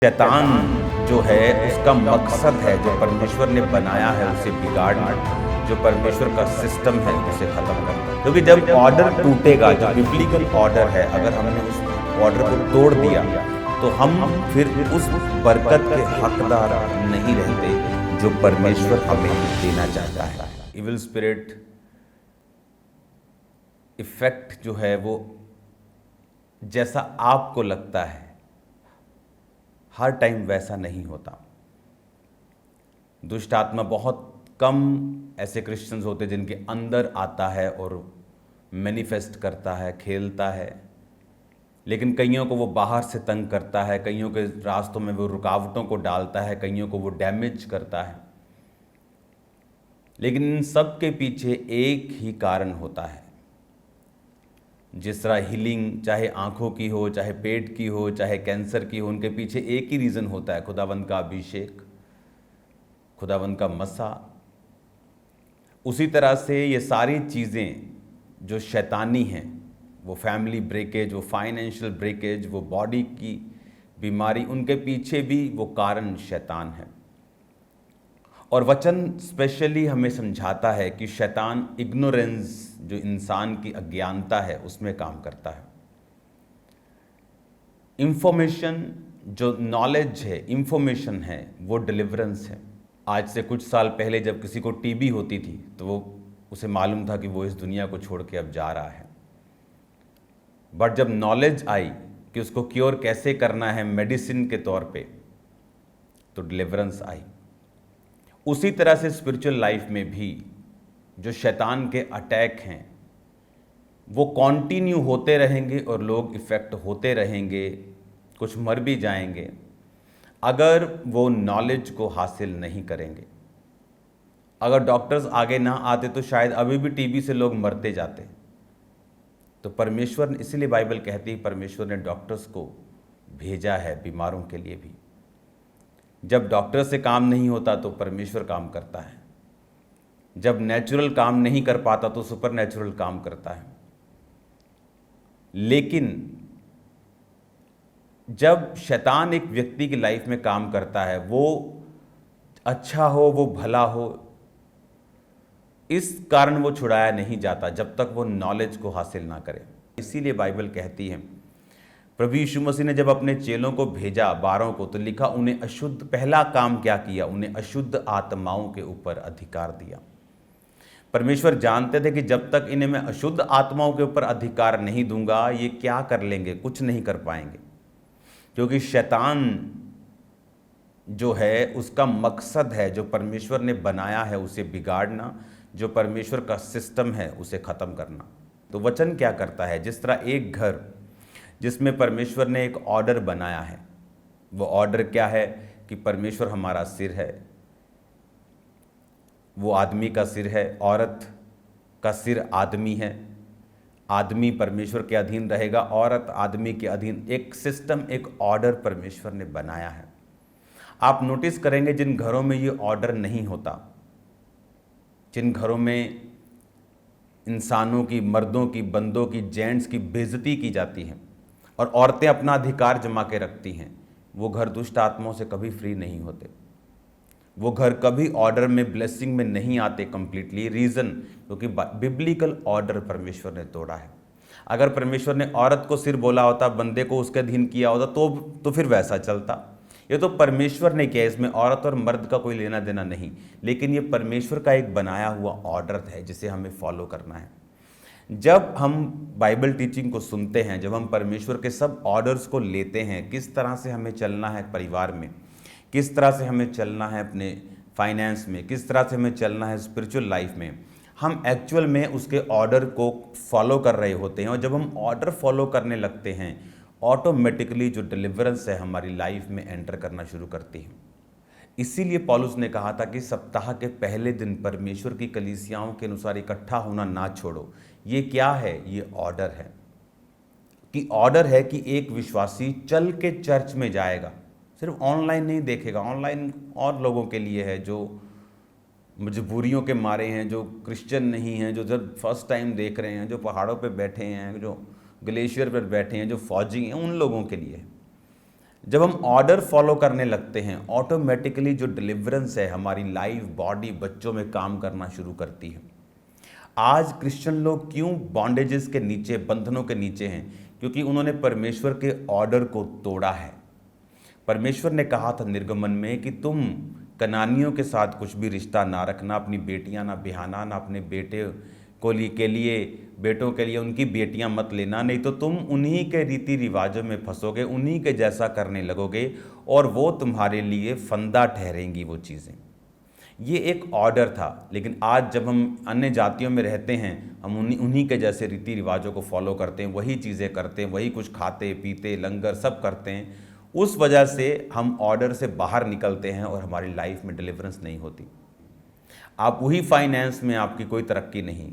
शैतान जो है उसका मकसद है जो परमेश्वर ने बनाया है उसे बिगाड़ना, जो परमेश्वर का सिस्टम है उसे खत्म करना। क्योंकि जब ऑर्डर टूटेगा, जो बिब्लिकल ऑर्डर है, अगर हमने उस ऑर्डर को तोड़ दिया तो हम फिर उस बरकत के हकदार नहीं रहते जो परमेश्वर हमें देना चाहता है। इविल स्पिरिट इफेक्ट जो है वो जैसा आपको लगता है हर टाइम वैसा नहीं होता। दुष्ट आत्मा बहुत कम ऐसे क्रिश्चियंस होते जिनके अंदर आता है और मैनिफेस्ट करता है, खेलता है, लेकिन कईयों को वो बाहर से तंग करता है, कईयों के रास्तों में वो रुकावटों को डालता है, कईयों को वो डैमेज करता है। लेकिन इन सब के पीछे एक ही कारण होता है। जिस तरह हीलिंग चाहे आंखों की हो, चाहे पेट की हो, चाहे कैंसर की हो, उनके पीछे एक ही रीज़न होता है, खुदावंद का अभिषेक, खुदावंद का मसा। उसी तरह से ये सारी चीज़ें जो शैतानी हैं, वो फैमिली ब्रेकेज, वो फाइनेंशियल ब्रेकेज, वो बॉडी की बीमारी, उनके पीछे भी वो कारण शैतान है। और वचन स्पेशली हमें समझाता है कि शैतान इग्नोरेंस, जो इंसान की अज्ञानता है, उसमें काम करता है। इंफॉर्मेशन, जो नॉलेज है, इंफॉर्मेशन है, वो डिलीवरेंस है। आज से कुछ साल पहले जब किसी को टीबी होती थी तो वो उसे मालूम था कि वो इस दुनिया को छोड़ के अब जा रहा है। बट जब नॉलेज आई कि उसको क्योर कैसे करना है मेडिसिन के तौर पे, तो डिलीवरेंस आई। उसी तरह से स्पिरिचुअल लाइफ में भी जो शैतान के अटैक हैं वो कंटिन्यू होते रहेंगे और लोग इफ़ेक्ट होते रहेंगे, कुछ मर भी जाएंगे अगर वो नॉलेज को हासिल नहीं करेंगे। अगर डॉक्टर्स आगे ना आते तो शायद अभी भी टीबी से लोग मरते जाते। तो परमेश्वर, इसीलिए बाइबल कहती है परमेश्वर ने डॉक्टर्स को भेजा है बीमारों के लिए भी। जब डॉक्टर से काम नहीं होता तो परमेश्वर काम करता है। जब नेचुरल काम नहीं कर पाता तो सुपर नेचुरल काम करता है। लेकिन जब शैतान एक व्यक्ति की लाइफ में काम करता है, वो अच्छा हो, वो भला हो, इस कारण वो छुड़ाया नहीं जाता जब तक वो नॉलेज को हासिल ना करे। इसीलिए बाइबल कहती है, प्रभु यीशु मसीह ने जब अपने चेलों को भेजा 12 को, तो लिखा उन्हें अशुद्ध, पहला काम क्या किया, उन्हें अशुद्ध आत्माओं के ऊपर अधिकार दिया। परमेश्वर जानते थे कि जब तक इन्हें मैं अशुद्ध आत्माओं के ऊपर अधिकार नहीं दूंगा, ये क्या कर लेंगे, कुछ नहीं कर पाएंगे। क्योंकि शैतान जो है उसका मकसद है जो परमेश्वर ने बनाया है उसे बिगाड़ना, जो परमेश्वर का सिस्टम है उसे ख़त्म करना। तो वचन क्या करता है, जिस तरह एक घर जिसमें परमेश्वर ने एक ऑर्डर बनाया है, वो ऑर्डर क्या है कि परमेश्वर हमारा सिर है, वो आदमी का सिर है, औरत का सिर आदमी है, आदमी परमेश्वर के अधीन रहेगा, औरत आदमी के अधीन। एक सिस्टम, एक ऑर्डर परमेश्वर ने बनाया है। आप नोटिस करेंगे जिन घरों में ये ऑर्डर नहीं होता, जिन घरों में इंसानों की, मर्दों की, बंदों की, जेंट्स की बेइज्जती की जाती है और औरतें अपना अधिकार जमा के रखती हैं, वो घर दुष्ट आत्माओं से कभी फ्री नहीं होते। वो घर कभी ऑर्डर में, ब्लेसिंग में नहीं आते कंप्लीटली। रीज़न, क्योंकि बिब्लिकल ऑर्डर परमेश्वर ने तोड़ा है। अगर परमेश्वर ने औरत को सिर बोला होता, बंदे को उसके अधीन किया होता, तो फिर वैसा चलता। ये तो परमेश्वर ने किया, इसमें औरत और मर्द का कोई लेना देना नहीं। लेकिन ये परमेश्वर का एक बनाया हुआ ऑर्डर है जिसे हमें फॉलो करना है। जब हम बाइबल टीचिंग को सुनते हैं, जब हम परमेश्वर के सब ऑर्डर्स को लेते हैं, किस तरह से हमें चलना है परिवार में, किस तरह से हमें चलना है अपने फाइनेंस में, किस तरह से हमें चलना है स्पिरिचुअल लाइफ में, हम एक्चुअल में उसके ऑर्डर को फॉलो कर रहे होते हैं। और जब हम ऑर्डर फॉलो करने लगते हैं, ऑटोमेटिकली जो डिलीवरेंस है हमारी लाइफ में एंटर करना शुरू करती है। इसीलिए पौलुस ने कहा था कि सप्ताह के पहले दिन परमेश्वर की कलीसियाओं के अनुसार इकट्ठा होना ना छोड़ो। ये क्या है? ये ऑर्डर है। कि ऑर्डर है कि एक विश्वासी चल के चर्च में जाएगा, सिर्फ ऑनलाइन नहीं देखेगा। ऑनलाइन और लोगों के लिए है जो मजबूरियों के मारे हैं, जो क्रिश्चियन नहीं हैं, जो जब फर्स्ट टाइम देख रहे हैं, जो पहाड़ों पे बैठे हैं, जो ग्लेशियर पर बैठे हैं, जो फौजी हैं, उन लोगों के लिए है। जब हम ऑर्डर फॉलो करने लगते हैं, ऑटोमेटिकली जो डिलीवरेंस है, हमारी लाइफ, बॉडी, बच्चों में काम करना शुरू करती है। आज क्रिश्चियन लोग क्यों बॉन्डेजेस के नीचे, बंधनों के नीचे हैं? क्योंकि उन्होंने परमेश्वर के ऑर्डर को तोड़ा है। परमेश्वर ने कहा था निर्गमन में कि तुम कनानियों के साथ कुछ भी रिश्ता ना रखना, अपनी बेटियां ना बिहाना, ना अपने बेटे बेटों के लिए उनकी बेटियां मत लेना, नहीं तो तुम उन्हीं के रीति रिवाजों में फंसोगे, उन्हीं के जैसा करने लगोगे और वो तुम्हारे लिए फंदा ठहरेंगी वो चीज़ें। ये एक ऑर्डर था। लेकिन आज जब हम अन्य जातियों में रहते हैं, हम उन्हीं के जैसे रीति रिवाजों को फॉलो करते हैं, वही चीज़ें करते हैं, वही कुछ खाते पीते लंगर सब करते हैं। उस वजह से हम ऑर्डर से बाहर निकलते हैं और हमारी लाइफ में डिलीवरेंस नहीं होती। आप वही फाइनेंस में, आपकी कोई तरक्की नहीं।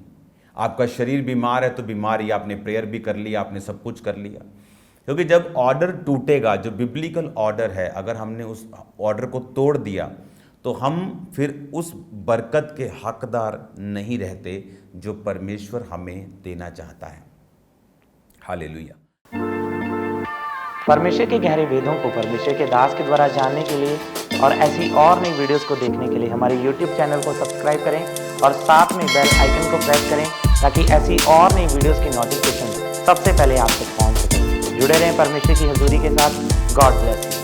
आपका शरीर बीमार है तो बीमारी, आपने प्रेयर भी कर लिया, आपने सब कुछ कर लिया। क्योंकि जब ऑर्डर टूटेगा, जो बिब्लिकल ऑर्डर है, अगर हमने उस ऑर्डर को तोड़ दिया तो हम फिर उस बरकत के हकदार नहीं रहते जो परमेश्वर हमें देना चाहता है। हालेलुया। परमेश्वर के गहरे वेदों को परमेश्वर के दास के द्वारा जानने के लिए और ऐसी और नई वीडियोस को देखने के लिए हमारे YouTube चैनल को सब्सक्राइब करें और साथ में बेल आइकन को प्रेस करें ताकि ऐसी और नई वीडियोस की नोटिफिकेशन सबसे पहले आप तक पहुंच सके। जुड़े रहें परमेश्वर की हजूरी के साथ। God bless you.